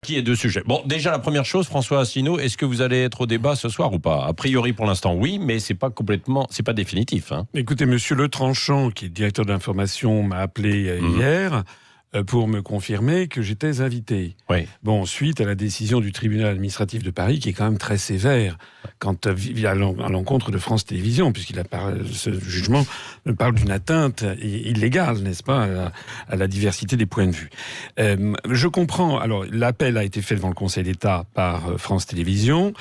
qu'il y ait deux sujets. Bon, déjà, la première chose, François Asselineau, est-ce que vous allez être au débat ce soir ou pas? A priori, pour l'instant, oui, mais c'est pas définitif. Hein. Écoutez, monsieur Le Tranchant, qui est directeur d'information, m'a appelé hier pour me confirmer que j'étais invité. Oui. Bon, suite à la décision du tribunal administratif de Paris, qui est quand même très sévère à l'encontre de France Télévisions, ce jugement parle d'une atteinte illégale, n'est-ce pas, à la diversité des points de vue. Je comprends. Alors, l'appel a été fait devant le Conseil d'État par France Télévisions,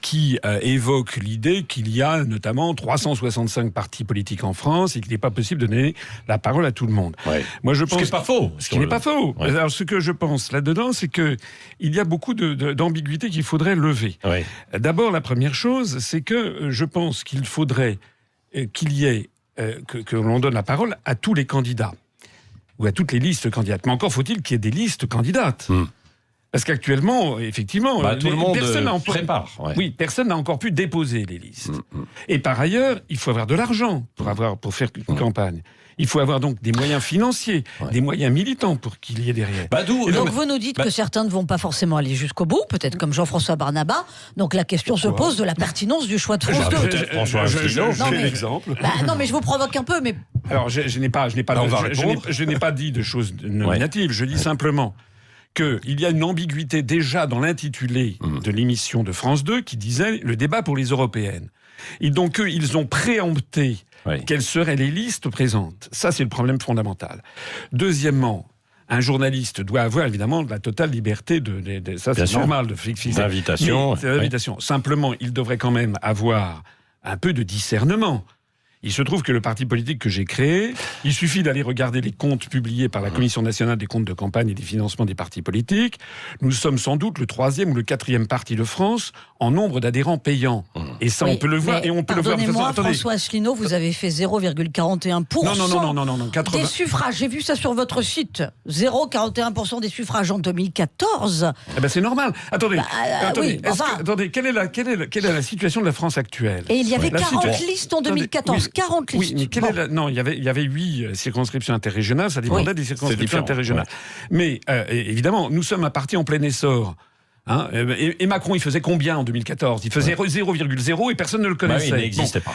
qui évoque l'idée qu'il y a notamment 365 partis politiques en France et qu'il n'est pas possible de donner la parole à tout le monde. Ouais. Moi, je pense ce qui n'est pas faux. Ce qui n'est pas faux. Ouais. Alors, ce que je pense là-dedans, c'est que il y a beaucoup d'ambiguïté qu'il faudrait lever. Ouais. D'abord, la première chose, c'est que je pense qu'il faudrait qu'il y ait que l'on donne la parole à tous les candidats ou à toutes les listes candidates. Mais encore faut-il qu'il y ait des listes candidates. Parce qu'actuellement, effectivement, tout le monde prépare. Oui, personne n'a encore pu déposer les listes. Et par ailleurs, il faut avoir de l'argent pour faire une campagne. Il faut avoir donc des moyens financiers, des moyens militants pour qu'il y ait derrière. Donc vous nous dites que certains ne vont pas forcément aller jusqu'au bout, peut-être comme Jean-François Barnaba. Donc la question se pose de la pertinence du choix de France 2. J'ai l'exemple. Non, mais je vous provoque un peu. Mais alors je n'ai pas dit de choses nominatives. Je dis simplement qu'il y a une ambiguïté déjà dans l'intitulé de l'émission de France 2 qui disait « Le débat pour les européennes ». Et donc, ils ont préempté quelles seraient les listes présentes. Ça, c'est le problème fondamental. Deuxièmement, un journaliste doit avoir évidemment la totale liberté ça c'est normal de fixer d'invitation. Simplement, il devrait quand même avoir un peu de discernement. Il se trouve que le parti politique que j'ai créé, il suffit d'aller regarder les comptes publiés par la Commission nationale des comptes de campagne et des financements des partis politiques. Nous sommes sans doute le 3e ou le 4e parti de France en nombre d'adhérents payants. Et ça, on peut le voir. Et on peut le voir. Pardonnez-moi, François Asselineau, vous avez fait 0,41% non, 80... des suffrages. J'ai vu ça sur votre site. 0,41% des suffrages en 2014. Eh ben c'est normal. Attendez, quelle est la situation de la France actuelle? Et il y avait 40 listes en 2014. 40 listes. Oui, mais non, il y avait 8 circonscriptions interrégionales, ça dépendait des circonscriptions interrégionales. Mais évidemment, nous sommes un parti en plein essor. Hein, et Macron, il faisait combien en 2014? Il faisait 0,0 et personne ne le connaissait. Il n'existait pas.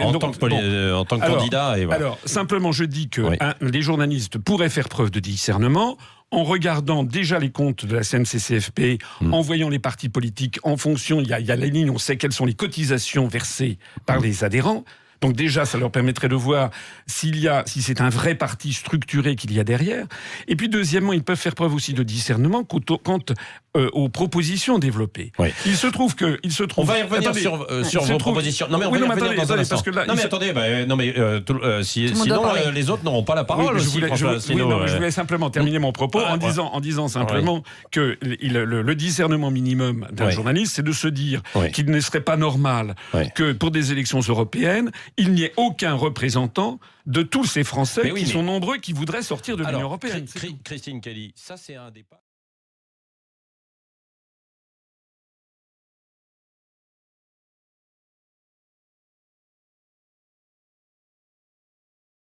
En tant que candidat. Alors, simplement, je dis que les journalistes pourraient faire preuve de discernement en regardant déjà les comptes de la CNCCFP, en voyant les partis politiques en fonction, il y a les lignes, on sait quelles sont les cotisations versées par les adhérents. Donc déjà, ça leur permettrait de voir si c'est un vrai parti structuré qu'il y a derrière. Et puis deuxièmement, ils peuvent faire preuve aussi de discernement quant aux propositions développées. Il se trouve que... On va y revenir sur vos propositions. Non mais on va y revenir dans un instant. Sinon les autres n'auront pas la parole aussi, François Asselineau. Je voulais simplement terminer mon propos en disant simplement que le discernement minimum d'un journaliste, c'est de se dire qu'il ne serait pas normal que pour des élections européennes, il n'y ait aucun représentant de tous ces Français qui sont nombreux qui voudraient sortir de l'Union européenne. Christine Kelly, ça c'est un débat...